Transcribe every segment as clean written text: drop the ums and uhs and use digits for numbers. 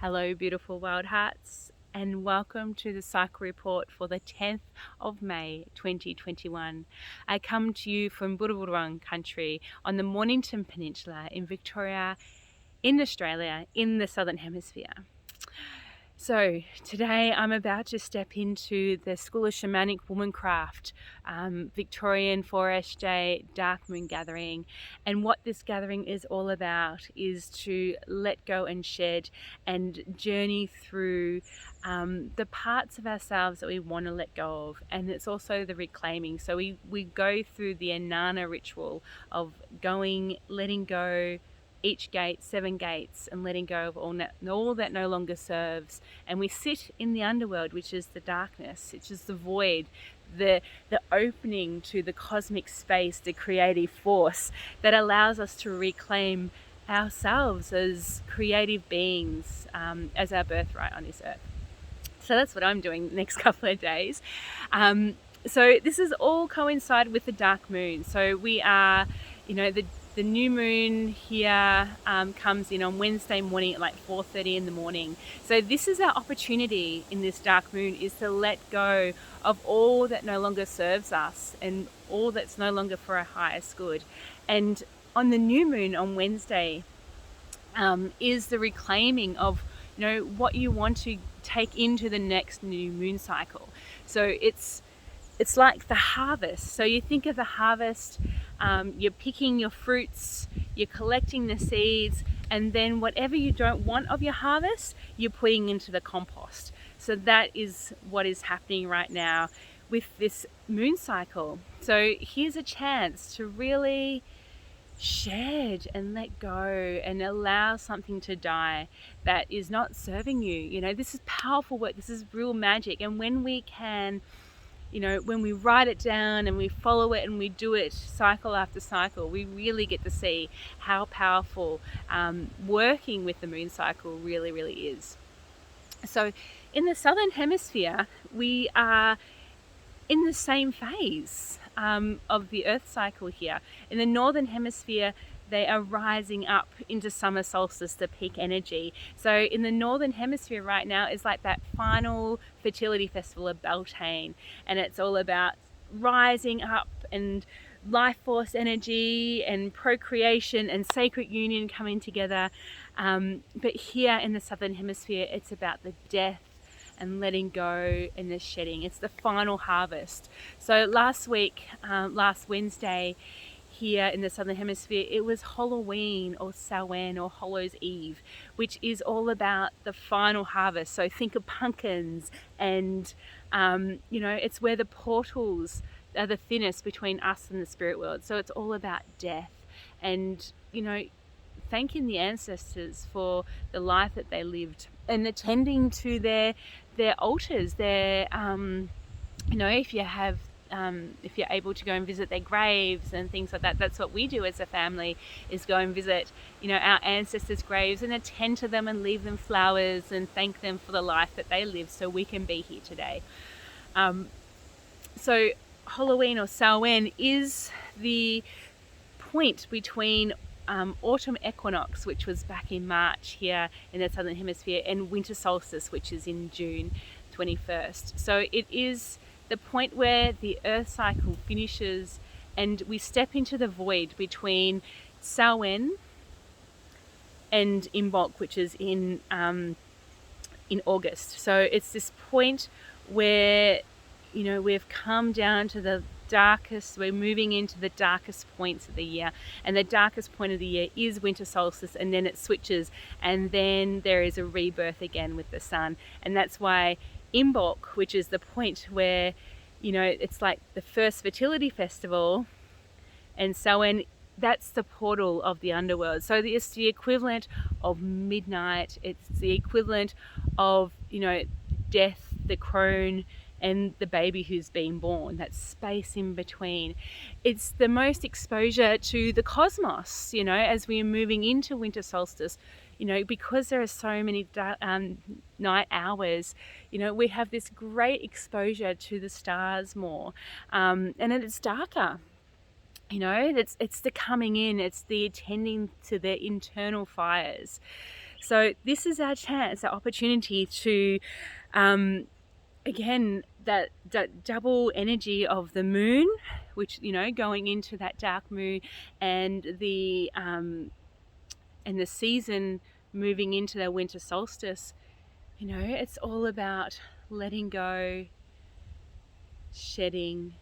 Hello, beautiful wild hearts, and welcome to the cycle report for the 10th of May 2021. I come to you from Burraburrung country on the Mornington Peninsula in Victoria, in Australia, in the Southern Hemisphere. So today I'm about to step into the School of Shamanic Womancraft Victorian 4SJ Dark Moon Gathering, and what this gathering is all about is to let go and shed and journey through the parts of ourselves that we want to let go of, and it's also the reclaiming. So we go through the Inanna ritual of letting go each gate, 7 gates, and letting go of all that no longer serves. And we sit in the underworld, which is the darkness, which is the void, the opening to the cosmic space, the creative force that allows us to reclaim ourselves as creative beings, as our birthright on this earth. So that's what I'm doing the next couple of days. So this is all coincide with the dark moon. So we are, the new moon here comes in on Wednesday morning at like 4:30 in the morning. So this is our opportunity in this dark moon, is to let go of all that no longer serves us and all that's no longer for our highest good. And on the new moon on Wednesday is the reclaiming of what you want to take into the next new moon cycle. So it's like the harvest. So you think of the harvest, you're picking your fruits, you're collecting the seeds, and then whatever you don't want of your harvest, you're putting into the compost. So that is what is happening right now with this moon cycle. So here's a chance to really shed and let go and allow something to die that is not serving you. This is powerful work. This is real magic. And when we can, when we write it down and we follow it and we do it cycle after cycle, we really get to see how powerful working with the moon cycle really, really is. So in the Southern Hemisphere, we are in the same phase of the Earth cycle here. In the Northern Hemisphere, they are rising up into summer solstice, the peak energy. So in the Northern Hemisphere right now is like that final fertility festival of Beltane, and it's all about rising up and life force energy and procreation and sacred union coming together. But here in the Southern Hemisphere, it's about the death and letting go and the shedding. It's the final harvest. So last Wednesday, here in the Southern Hemisphere, it was Halloween, or Samhain, or Hallows Eve, which is all about the final harvest. So think of pumpkins, and it's where the portals are the thinnest between us and the spirit world. So it's all about death, and thanking the ancestors for the life that they lived, and attending to their altars, if you're able to go and visit their graves and things like that. That's what we do as a family, is go and visit our ancestors' graves and attend to them and leave them flowers and thank them for the life that they lived so we can be here today. So Halloween, or Samhain, is the point between autumn equinox, which was back in March here in the Southern Hemisphere, and winter solstice, which is in June 21st. So it is the point where the Earth cycle finishes and we step into the void between Samhain and Imbolc, which is in August. So it's this point where we've come down to the darkest, we're moving into the darkest points of the year, and the darkest point of the year is winter solstice, and then it switches, and then there is a rebirth again with the sun. And that's why Imbolc, which is the point where it's like the first fertility festival, and Samhain, that's the portal of the underworld. So it's the equivalent of midnight, it's the equivalent of death, the crone, and the baby who's been born, that space in between. It's the most exposure to the cosmos, as we're moving into winter solstice, because there are so many night hours, we have this great exposure to the stars more, and it's darker. It's the coming in, it's the attending to the internal fires. So this is our chance, our opportunity to, again, that double energy of the moon, which, going into that dark moon, and the season moving into the winter solstice. It's all about letting go, shedding,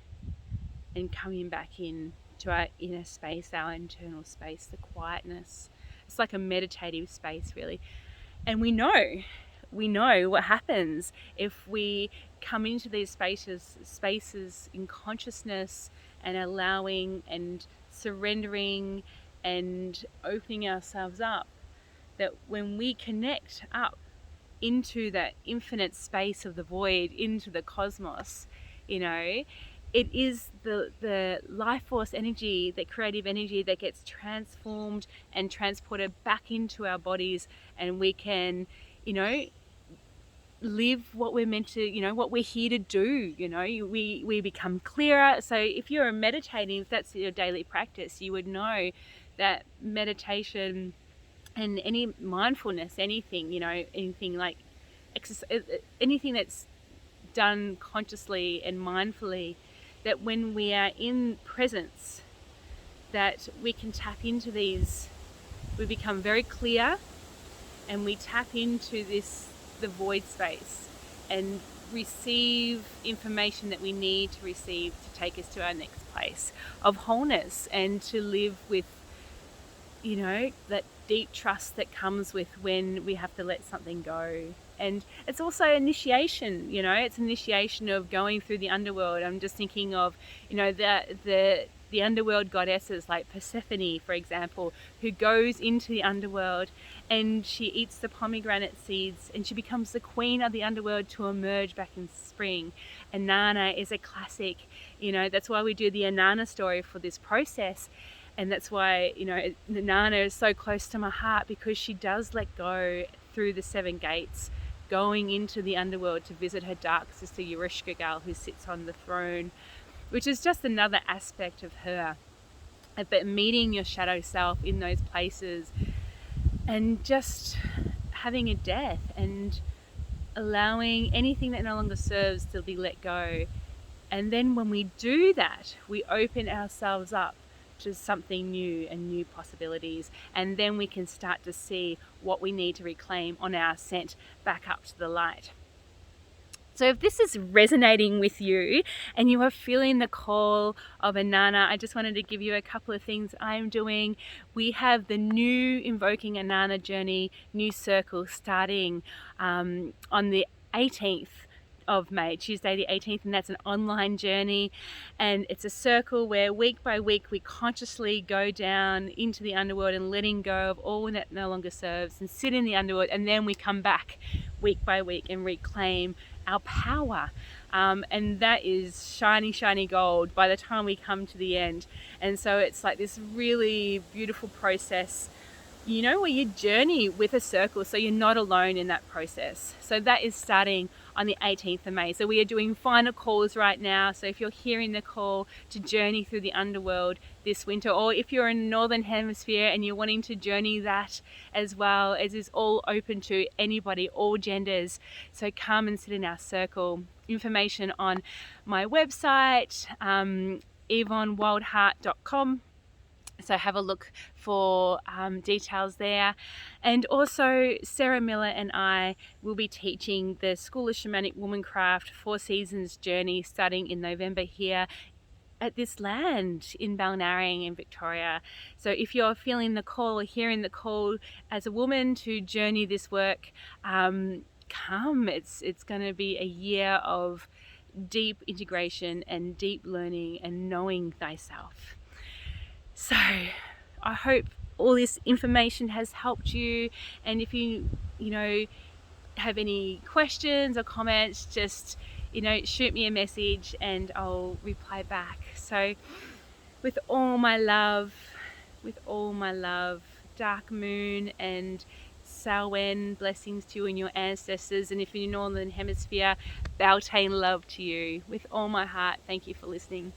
and coming back in to our inner space, our internal space, the quietness. It's like a meditative space, really. And we know what happens if we come into these spaces in consciousness, and allowing and surrendering and opening ourselves up, that when we connect up into that infinite space of the void, into the cosmos, it is the life force energy, that creative energy, that gets transformed and transported back into our bodies, and we can, live what we're meant to, what we're here to do. We become clearer. So if you're meditating, if that's your daily practice, you would know that meditation and any mindfulness, anything, anything like exercise, anything that's done consciously and mindfully, that when we are in presence, that we can tap into these, we become very clear, and we tap into the void space, and receive information that we need to receive to take us to our next place of wholeness, and to live with, that deep trust that comes with when we have to let something go. And it's also initiation, it's initiation of going through the underworld. I'm just thinking of, the underworld goddesses like Persephone, for example, who goes into the underworld and she eats the pomegranate seeds, and she becomes the queen of the underworld to emerge back in spring. Inanna is a classic, that's why we do the Inanna story for this process. And that's why, Inanna is so close to my heart, because she does let go through the 7 gates, going into the underworld to visit her dark sister Eurishkigal, who sits on the throne, which is just another aspect of her. But meeting your shadow self in those places, and just having a death, and allowing anything that no longer serves to be let go. And then when we do that, we open ourselves up to something new and new possibilities, and then we can start to see what we need to reclaim on our ascent back up to the light. So if this is resonating with you and you are feeling the call of Inanna, I just wanted to give you a couple of things I'm doing. We have the new Invoking Inanna Journey new circle starting on the 18th of May, Tuesday the 18th, and that's an online journey, and it's a circle where week by week we consciously go down into the underworld and letting go of all that no longer serves, and sit in the underworld, and then we come back week by week and reclaim our power, and that is shiny gold by the time we come to the end. And so it's like this really beautiful process, where you journey with a circle, so you're not alone in that process. So that is starting on the 18th of May. So we are doing final calls right now. So if you're hearing the call to journey through the underworld this winter, or if you're in the Northern Hemisphere and you're wanting to journey that as well, as is all open to anybody, all genders. So come and sit in our circle. Information on my website, yvonnewildheart.com. So have a look for details there. And also Sarah Miller and I will be teaching the School of Shamanic Womancraft 4 Seasons journey starting in November here at this land in Balnarring in Victoria. So if you're feeling the call or hearing the call as a woman to journey this work, come. It's going to be a year of deep integration and deep learning and knowing thyself. So I hope all this information has helped you, and if you have any questions or comments, just shoot me a message and I'll reply back. So with all my love, dark moon and Samhain blessings to you and your ancestors, and if you're in the Northern Hemisphere, Beltane love to you. With all my heart, thank you for listening.